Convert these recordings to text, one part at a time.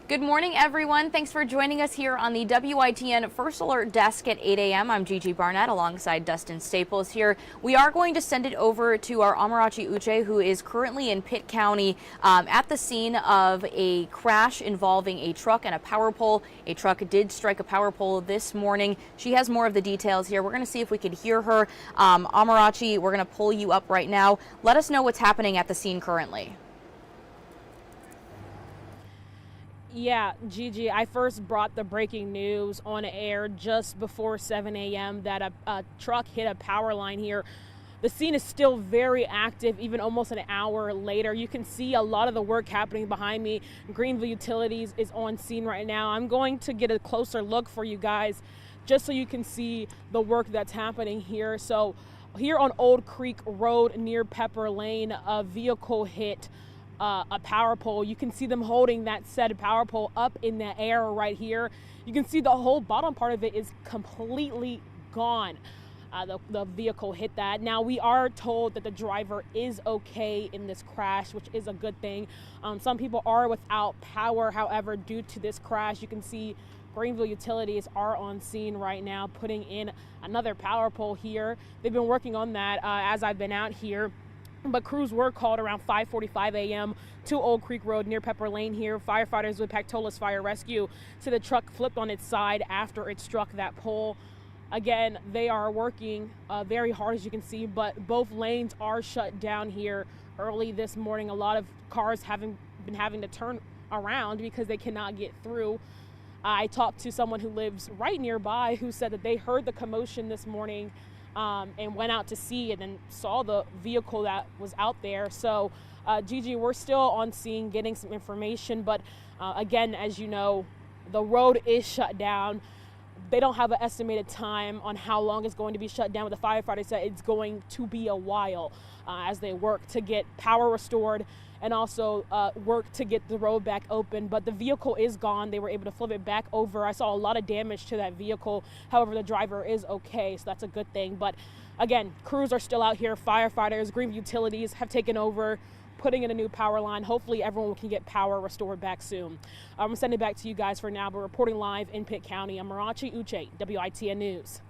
Good morning, everyone. Thanks for joining us here on the WITN First Alert Desk at 8 a.m. I'm Gigi Barnett alongside Dustin Staples here. We are going to send it over to our Amarachi Uche, who is currently in Pitt County at the scene of a crash involving a truck and a power pole. A truck did strike a power pole this morning. She has more of the details here. We're going to see if we could hear her. Amarachi, we're going to pull you up right now. Let us know what's happening at the scene currently. Yeah, Gigi, I first brought the breaking news on air just before 7 a.m. that a truck hit a power line here. The scene is still very active, even almost an hour later. You can see a lot of the work happening behind me. Greenville Utilities is on scene right now. I'm going to get a closer look for you guys just so you can see the work that's happening here. So here on Old Creek Road near Pepper Lane, a vehicle hit a power pole. You can see them holding that said power pole up in the air right here. You can see the whole bottom part of it is completely gone. The vehicle hit that. Now we are told that the driver is okay in this crash, which is a good thing. Some people are without power, however, due to this crash. You can see Greenville Utilities are on scene right now, putting in another power pole here. They've been working on that as I've been out here. But crews were called around 5:45 a.m. to Old Creek Road near Pepper Lane here. Firefighters with Pactolus Fire Rescue said the truck flipped on its side after it struck that pole. Again, they are working very hard, as you can see, but both lanes are shut down here early this morning. A lot of cars haven't been having to turn around because they cannot get through. I talked to someone who lives right nearby who said that they heard the commotion this morning and went out to see and then saw the vehicle that was out there. So, Gigi, we're still on scene getting some information. But again, as you know, the road is shut down. They don't have an estimated time on how long it's going to be shut down. But the firefighters said it's going to be a while as they work to get power restored and also work to get the road back open. But the vehicle is gone. They were able to flip it back over. I saw a lot of damage to that vehicle. However, the driver is okay, so that's a good thing. But again, crews are still out here. Firefighters, Greenville Utilities have taken over, putting in a new power line. Hopefully everyone can get power restored back soon. I'm going to send it back to you guys for now, but reporting live in Pitt County, Amarachi Uche, WITN News.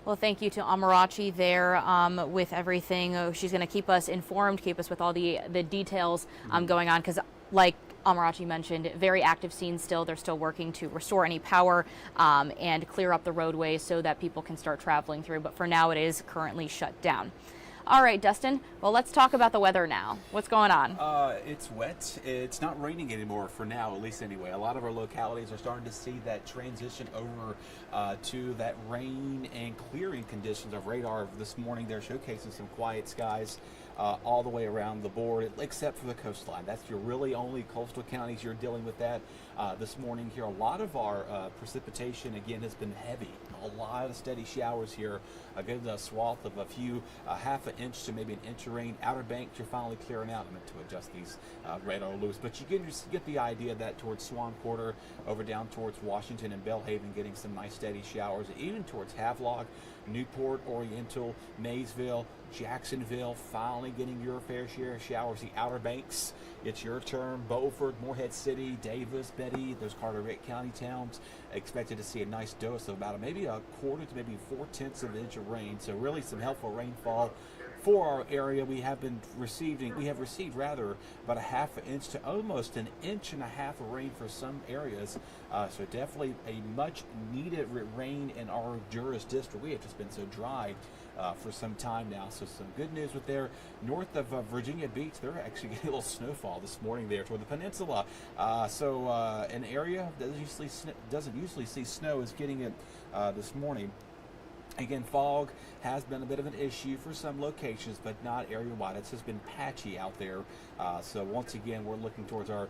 Well, thank you to Amarachi there with everything. She's going to keep us informed, keep us with all the details going on, because like Amarachi mentioned, very active scene still. They're still working to restore any power and clear up the roadways so that people can start traveling through. But for now, it is currently shut down. All right, Dustin, well, let's talk about the weather now. What's going on? It's wet. It's not raining anymore for now, at least anyway. A lot of our localities are starting to see that transition over to that rain and clearing conditions of radar. This morning, they're showcasing some quiet skies all the way around the board, except for the coastline. That's your really only coastal counties you're dealing with that this morning here. A lot of our precipitation, again, has been heavy. A lot of steady showers here. A good swath of a few half an inch to maybe an inch of rain. Outer Banks, you're finally clearing out. I meant to adjust these radar loose, but you get the idea that towards Swan Quarter, over down towards Washington and Belhaven, getting some nice steady showers, even towards Havelock, Newport, Oriental, Maysville, Jacksonville, finally getting your fair share of showers. The Outer Banks, it's your turn. Beaufort, Morehead City, Davis, Betty, those Carteret County towns, expected to see a nice dose of about maybe a quarter to maybe 4/10 of an inch of rain. So really some helpful rainfall for our area. We have received about a half an inch to almost an inch and a half of rain for some areas. So definitely a much needed rain in our jurisdiction. We have just been so dry for some time now. So some good news with there. North of Virginia Beach, they're actually getting a little snowfall this morning there toward the peninsula. An area that doesn't usually see snow is getting it this morning. Again, fog has been a bit of an issue for some locations, but not area-wide. It's just been patchy out there. So once again, we're looking towards our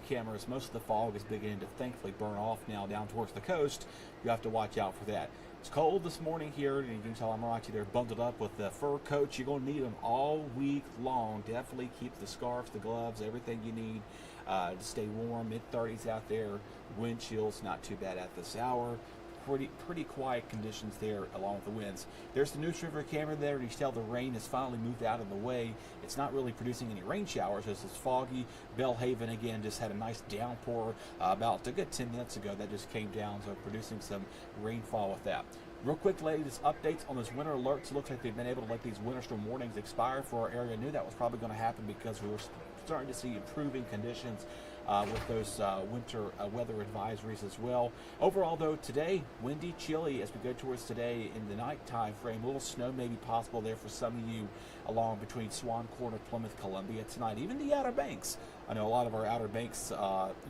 cameras. Most of the fog is beginning to thankfully burn off now down towards the coast. You have to watch out for that. It's cold this morning here, and you can tell Amarachi they're bundled up with the fur coats. You're going to need them all week long. Definitely keep the scarves, the gloves, everything you need to stay warm. Mid-30s out there. Wind chills not too bad at this hour. pretty quiet conditions there along with the winds. There's the Neuse River camera there, and you can tell the rain has finally moved out of the way. It's not really producing any rain showers as it's foggy. Bellhaven again just had a nice downpour about a good 10 minutes ago that just came down, so producing some rainfall with that. Real quick, latest updates on those winter alerts. It looks like they've been able to let these winter storm warnings expire for our area. I knew that was probably going to happen because we were starting to see improving conditions with those winter weather advisories as well. Overall, though, today, windy, chilly as we go towards today in the night time frame. A little snow may be possible there for some of you along between Swan Corner, Plymouth, Columbia tonight. Even the Outer Banks. I know a lot of our Outer Banks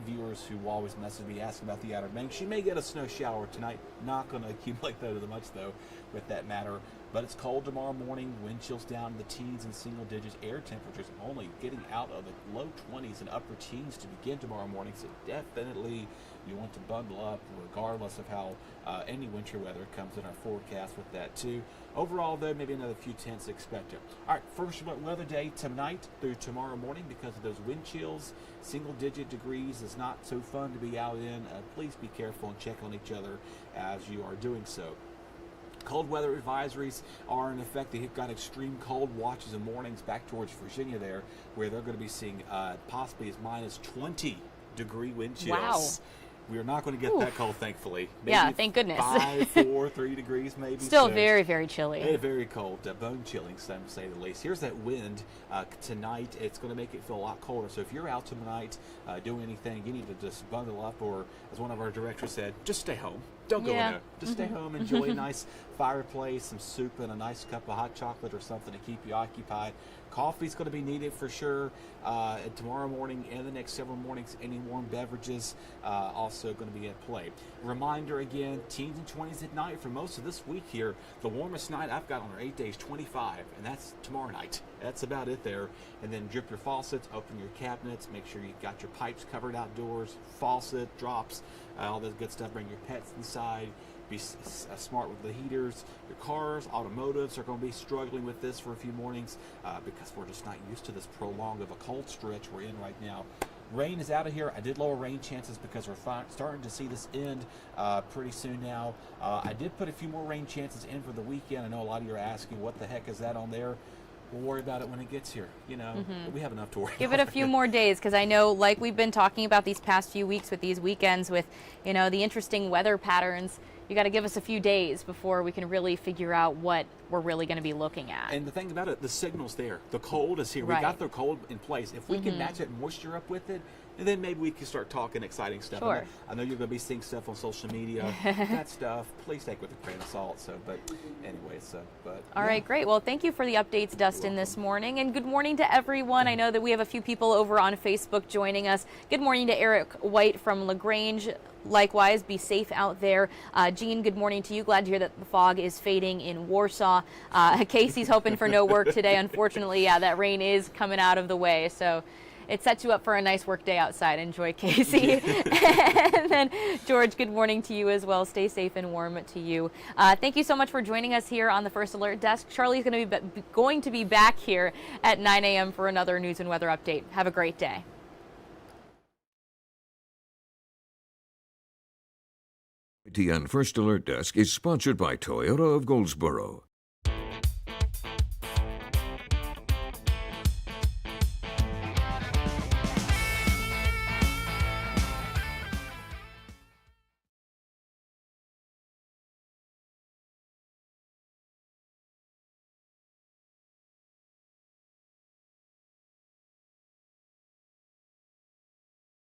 viewers who always message me asking about the Outer Banks. You may get a snow shower tonight. Not going to accumulate that as much, though, with that matter. But it's cold tomorrow morning. Wind chills down in the teens and single digits. Air temperatures only getting out of the low 20s and upper teens to begin tomorrow morning. So definitely you want to bundle up regardless of how any winter weather comes in our forecast with that too. Overall, though, maybe another few tenths expected. All right, first weather day tonight through tomorrow morning because of those wind chills. Single digit degrees is not so fun to be out in. Please be careful and check on each other as you are doing so. Cold weather advisories are in effect. They've got extreme cold watches and mornings back towards Virginia there, where they're going to be seeing possibly as minus 20 degree wind chills. Wow. We are not going to get that cold, thankfully. Maybe yeah, thank goodness. 5, 4, 3 degrees maybe. Still so very, very chilly. Very cold, bone chilling, some say the least. Here's that wind tonight. It's going to make it feel a lot colder. So if you're out tonight doing anything, you need to just bundle up, or as one of our directors said, just stay home. Don't go in there. Just stay home, enjoy a nice fireplace, some soup, and a nice cup of hot chocolate or something to keep you occupied. Coffee's going to be needed for sure tomorrow morning and the next several mornings. Any warm beverages also going to be at play. Reminder again, teens and 20s at night for most of this week here. The warmest night I've got on our 8 days, 25, and that's tomorrow night. That's about it there. And then drip your faucets, open your cabinets, make sure you've got your pipes covered outdoors, faucet, drops, all this good stuff. Bring your pets inside. Be smart with the heaters. Your cars, automotives are going to be struggling with this for a few mornings because we're just not used to this prolonged of a cold stretch we're in right now. Rain is out of here. I did lower rain chances because we're starting to see this end pretty soon now. I did put a few more rain chances in for the weekend. I know a lot of you are asking, what the heck is that on there? We'll worry about it when it gets here. You know, we have enough to worry about. Give it a few more days, because I know, like we've been talking about these past few weeks with these weekends with, you know, the interesting weather patterns. You got to give us a few days before we can really figure out what we're really going to be looking at. And the thing about it, the signal's there. The cold is here. Right. We got the cold in place. If we can match that moisture up with it, and then maybe we can start talking exciting stuff. Sure. I know you're going to be seeing stuff on social media. That stuff, please take with a grain of salt. So, but anyway, All right, great. Well, thank you for the updates, Dustin, this morning. And good morning to everyone. I know that we have a few people over on Facebook joining us. Good morning to Eric White from LaGrange. Likewise, be safe out there. Jean, good morning to you. Glad to hear that the fog is fading in Warsaw. Casey's hoping for no work today. Unfortunately, yeah, that rain is coming out of the way. So it sets you up for a nice work day outside. Enjoy, Casey. And then, George, good morning to you as well. Stay safe and warm to you. Thank you so much for joining us here on the First Alert Desk. Charlie's going to be back here at 9 a.m. for another news and weather update. Have a great day. WITN First Alert Desk is sponsored by Toyota of Goldsboro.